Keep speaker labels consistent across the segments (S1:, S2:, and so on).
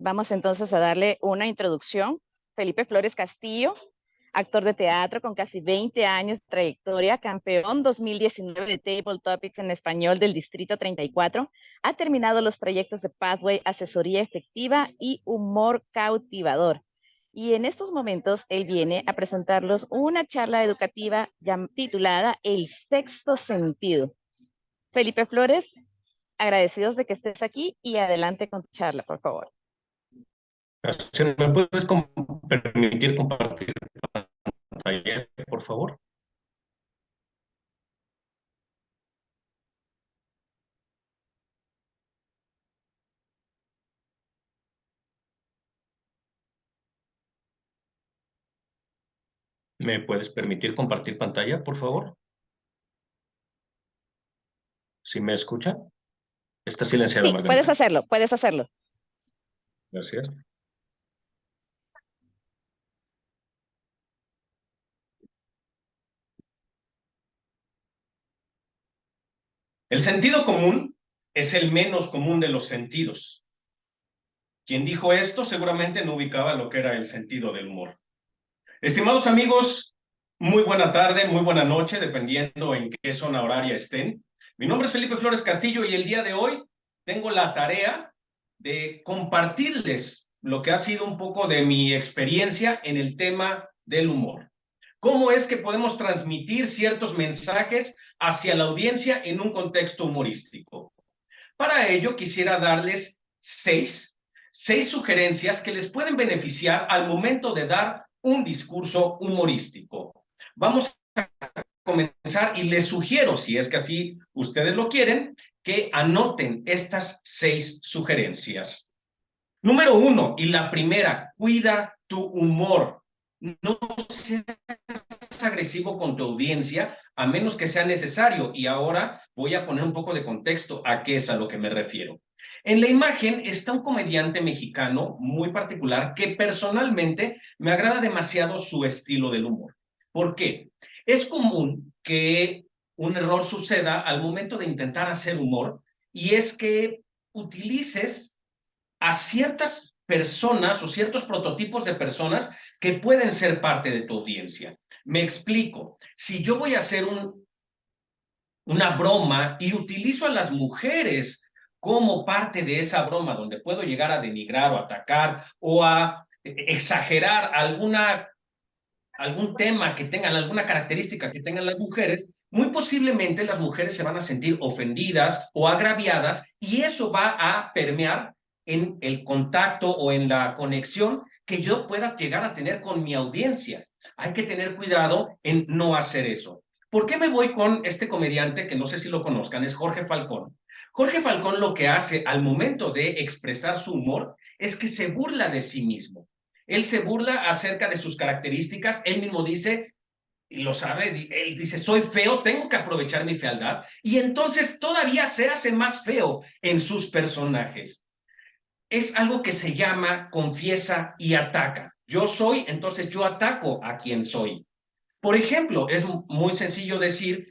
S1: Vamos entonces a darle una introducción. Felipe Flores Castillo, actor de teatro con casi 20 años de trayectoria, campeón 2019 de Table Topics en español del Distrito 34, ha terminado los trayectos de Pathway, asesoría efectiva y humor cautivador. Y en estos momentos él viene a presentarlos una charla educativa titulada El sexto sentido. Felipe Flores, agradecidos de que estés aquí y adelante con tu charla, por favor.
S2: Gracias. ¿Me puedes permitir compartir pantalla, por favor? ¿Me puedes permitir compartir pantalla, por favor? ¿Sí me escucha? Está silenciada,
S1: Sí, puedes
S2: Margarita.
S1: hacerlo, puedes hacerlo.
S2: Gracias. El sentido común es el menos común de los sentidos. Quien dijo esto seguramente no ubicaba lo que era el sentido del humor. Estimados amigos, muy buena tarde, muy buena noche, dependiendo en qué zona horaria estén. Mi nombre es Felipe Flores Castillo y el día de hoy tengo la tarea de compartirles lo que ha sido un poco de mi experiencia en el tema del humor. ¿Cómo es que podemos transmitir ciertos mensajes hacia la audiencia en un contexto humorístico? Para ello quisiera darles seis sugerencias que les pueden beneficiar al momento de dar un discurso humorístico. Vamos a comenzar y les sugiero, si es que así ustedes lo quieren, que anoten estas 6 sugerencias. Número 1, y la primera, cuida tu humor. No seas agresivo con tu audiencia, a menos que sea necesario. Y ahora voy a poner un poco de contexto a qué es a lo que me refiero. En la imagen está un comediante mexicano muy particular que personalmente me agrada demasiado su estilo del humor. ¿Por qué? Es común que un error suceda al momento de intentar hacer humor y es que utilices a ciertas personas o ciertos prototipos de personas que pueden ser parte de tu audiencia. Me explico. Si yo voy a hacer una broma y utilizo a las mujeres como parte de esa broma, donde puedo llegar a denigrar o atacar o a exagerar algún tema que tengan, alguna característica que tengan las mujeres, muy posiblemente las mujeres se van a sentir ofendidas o agraviadas y eso va a permear en el contacto o en la conexión que yo pueda llegar a tener con mi audiencia. Hay que tener cuidado en no hacer eso. ¿Por qué me voy con este comediante que no sé si lo conozcan? Es Jorge Falcón. Jorge Falcón lo que hace al momento de expresar su humor es que se burla de sí mismo. Él se burla acerca de sus características, él mismo dice, y lo sabe, él dice, soy feo, tengo que aprovechar mi fealdad, y entonces todavía se hace más feo en sus personajes. Es algo que se llama confiesa y ataca. Yo soy, entonces yo ataco a quien soy. Por ejemplo, es muy sencillo decir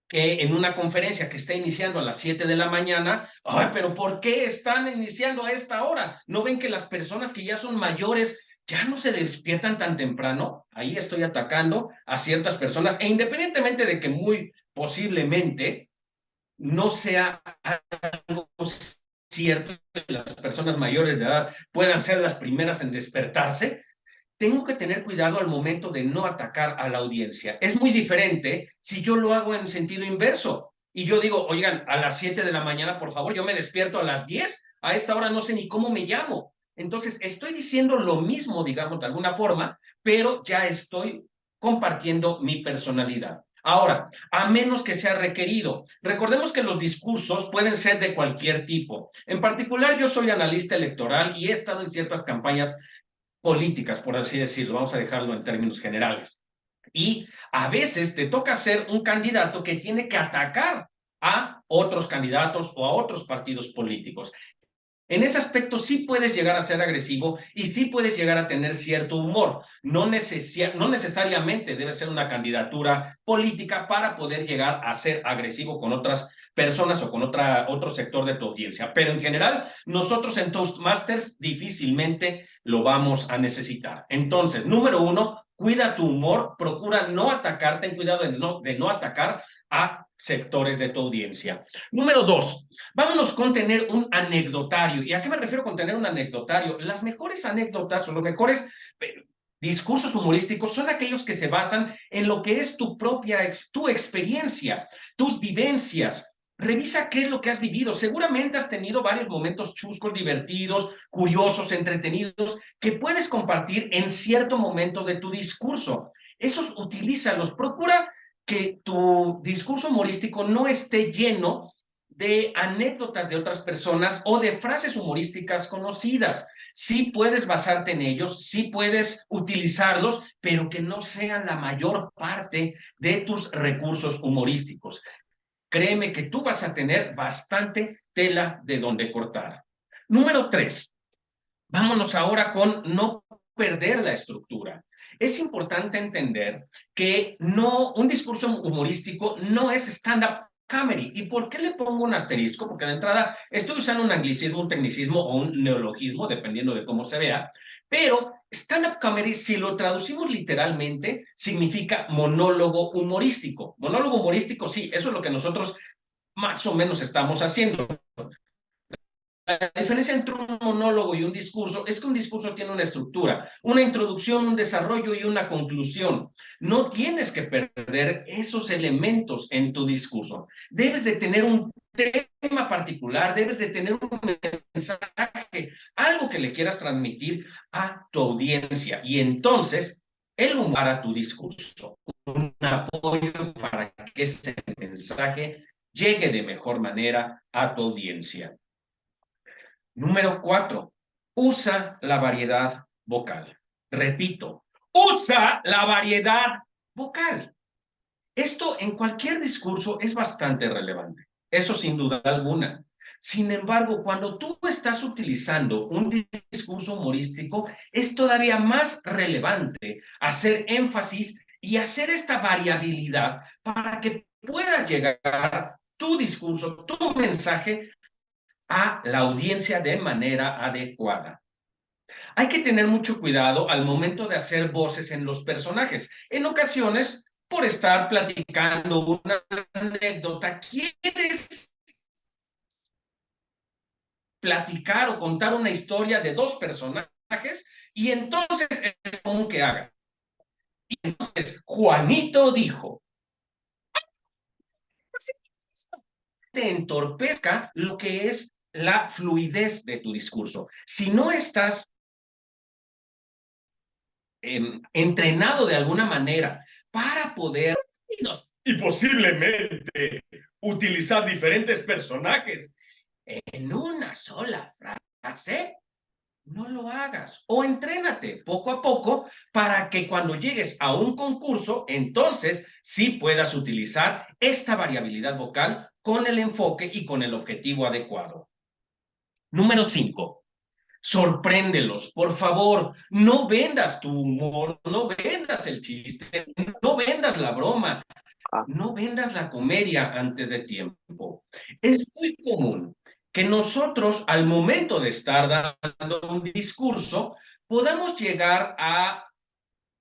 S2: que en una conferencia que está iniciando a las 7 de la mañana, ay, pero ¿por qué están iniciando a esta hora? ¿No ven que las personas que ya son mayores ya no se despiertan tan temprano? Ahí estoy atacando a ciertas personas e independientemente de que muy posiblemente no sea algo cierto que las personas mayores de edad puedan ser las primeras en despertarse, tengo que tener cuidado al momento de no atacar a la audiencia. Es muy diferente si yo lo hago en sentido inverso y yo digo, oigan, a las 7 de la mañana, por favor, yo me despierto a las 10, a esta hora no sé ni cómo me llamo. Entonces, estoy diciendo lo mismo, digamos, de alguna forma, pero ya estoy compartiendo mi personalidad. Ahora, a menos que sea requerido, recordemos que los discursos pueden ser de cualquier tipo. En particular, yo soy analista electoral y he estado en ciertas campañas políticas, por así decirlo, vamos a dejarlo en términos generales. Y a veces te toca ser un candidato que tiene que atacar a otros candidatos o a otros partidos políticos. En ese aspecto sí puedes llegar a ser agresivo y sí puedes llegar a tener cierto humor. No necesariamente debe ser una candidatura política para poder llegar a ser agresivo con otras personas o con otro sector de tu audiencia. Pero en general, nosotros en Toastmasters difícilmente lo vamos a necesitar. Entonces, número uno, cuida tu humor, procura no atacar, ten cuidado de no atacar a sectores de tu audiencia. Número dos, vámonos con tener un anecdotario. ¿Y a qué me refiero con tener un anecdotario? Las mejores anécdotas o los mejores discursos humorísticos son aquellos que se basan en lo que es tu experiencia, tus vivencias. Revisa qué es lo que has vivido. Seguramente has tenido varios momentos chuscos, divertidos, curiosos, entretenidos, que puedes compartir en cierto momento de tu discurso. Esos utilízalos. Procura que tu discurso humorístico no esté lleno de anécdotas de otras personas o de frases humorísticas conocidas. Sí puedes basarte en ellos, sí puedes utilizarlos, pero que no sean la mayor parte de tus recursos humorísticos. Créeme que tú vas a tener bastante tela de donde cortar. Número 3, vámonos ahora con no perder la estructura. Es importante entender que un discurso humorístico no es stand-up comedy. ¿Y por qué le pongo un asterisco? Porque de entrada estoy usando un anglicismo, un tecnicismo o un neologismo, dependiendo de cómo se vea, pero stand-up comedy, si lo traducimos literalmente, significa monólogo humorístico. Monólogo humorístico, sí, eso es lo que nosotros más o menos estamos haciendo. La diferencia entre un monólogo y un discurso es que un discurso tiene una estructura, una introducción, un desarrollo y una conclusión. No tienes que perder esos elementos en tu discurso. Debes de tener un tema particular, debes de tener un mensaje, algo que le quieras transmitir a tu audiencia. Y entonces, el humor a tu discurso, un apoyo para que ese mensaje llegue de mejor manera a tu audiencia. Número 4, usa la variedad vocal. Repito, usa la variedad vocal. Esto en cualquier discurso es bastante relevante, eso sin duda alguna. Sin embargo, cuando tú estás utilizando un discurso humorístico, es todavía más relevante hacer énfasis y hacer esta variabilidad para que pueda llegar tu discurso, tu mensaje a la audiencia de manera adecuada. Hay que tener mucho cuidado al momento de hacer voces en los personajes. En ocasiones, por estar platicando una anécdota, quieres platicar o contar una historia de dos personajes y entonces es común que haga. Y entonces Juanito dijo, te entorpezca lo que es la fluidez de tu discurso. Si no estás entrenado de alguna manera para poder y posiblemente utilizar diferentes personajes en una sola frase, no lo hagas. O entrénate poco a poco para que cuando llegues a un concurso, entonces sí puedas utilizar esta variabilidad vocal con el enfoque y con el objetivo adecuado. Número 5. Sorpréndelos, por favor, no vendas tu humor, no vendas el chiste, no vendas la broma, no vendas la comedia antes de tiempo. Es muy común que nosotros, al momento de estar dando un discurso, podamos llegar a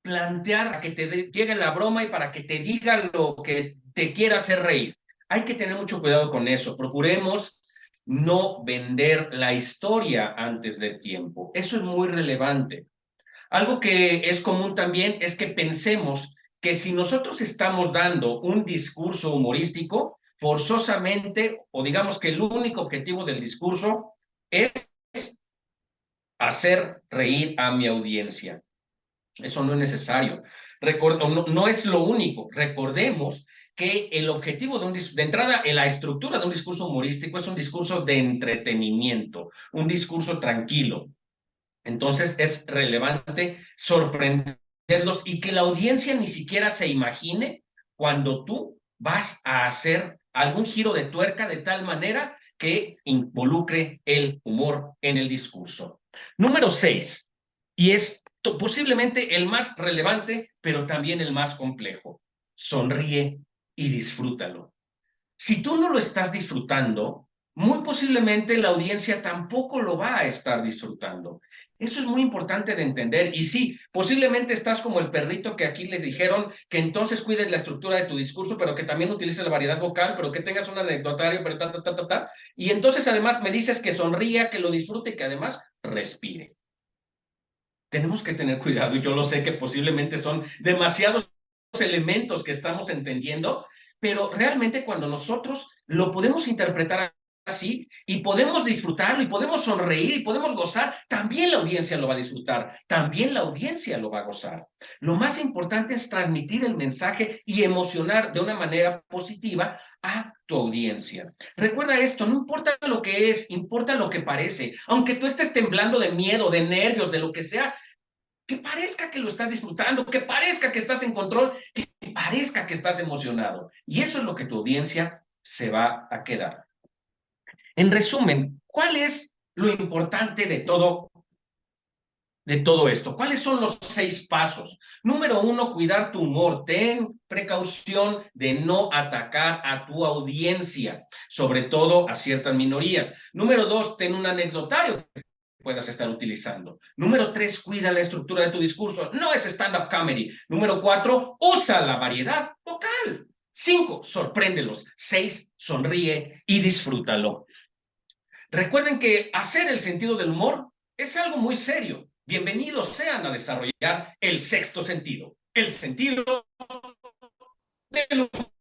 S2: plantear a que te llegue la broma y para que te diga lo que te quiera hacer reír. Hay que tener mucho cuidado con eso. Procuremos no vender la historia antes de tiempo. Eso es muy relevante. Algo que es común también es que pensemos que si nosotros estamos dando un discurso humorístico, forzosamente, o digamos que el único objetivo del discurso es hacer reír a mi audiencia. Eso no es necesario. No es lo único. Recordemos que el objetivo de entrada, en la estructura de un discurso humorístico es un discurso de entretenimiento, un discurso tranquilo. Entonces es relevante sorprenderlos y que la audiencia ni siquiera se imagine cuando tú vas a hacer algún giro de tuerca de tal manera que involucre el humor en el discurso. Número 6, y es posiblemente el más relevante, pero también el más complejo. Sonríe y disfrútalo. Si tú no lo estás disfrutando, muy posiblemente la audiencia tampoco lo va a estar disfrutando. Eso es muy importante de entender. Y sí, posiblemente estás como el perrito que aquí le dijeron que entonces cuides la estructura de tu discurso, pero que también utilices la variedad vocal, pero que tengas un anecdotario, pero ta. Y entonces además me dices que sonría, que lo disfrute y que además respire. Tenemos que tener cuidado, y yo lo sé que posiblemente son demasiados elementos que estamos entendiendo, pero realmente cuando nosotros lo podemos interpretar así y podemos disfrutarlo y podemos sonreír y podemos gozar, también la audiencia lo va a disfrutar, también la audiencia lo va a gozar. Lo más importante es transmitir el mensaje y emocionar de una manera positiva a tu audiencia. Recuerda esto, no importa lo que es, importa lo que parece. Aunque tú estés temblando de miedo, de nervios, de lo que sea, que parezca que lo estás disfrutando, que parezca que estás en control, que parezca que estás emocionado. Y eso es lo que tu audiencia se va a quedar. En resumen, ¿cuál es lo importante de todo esto? ¿Cuáles son los 6 pasos? Número 1, cuidar tu humor. Ten precaución de no atacar a tu audiencia, sobre todo a ciertas minorías. Número 2, ten un anecdotario puedas estar utilizando. Número 3, cuida la estructura de tu discurso. No es stand-up comedy. Número 4, usa la variedad vocal. 5, sorpréndelos. 6, sonríe y disfrútalo. Recuerden que hacer el sentido del humor es algo muy serio. Bienvenidos sean a desarrollar el sexto sentido, el sentido del humor.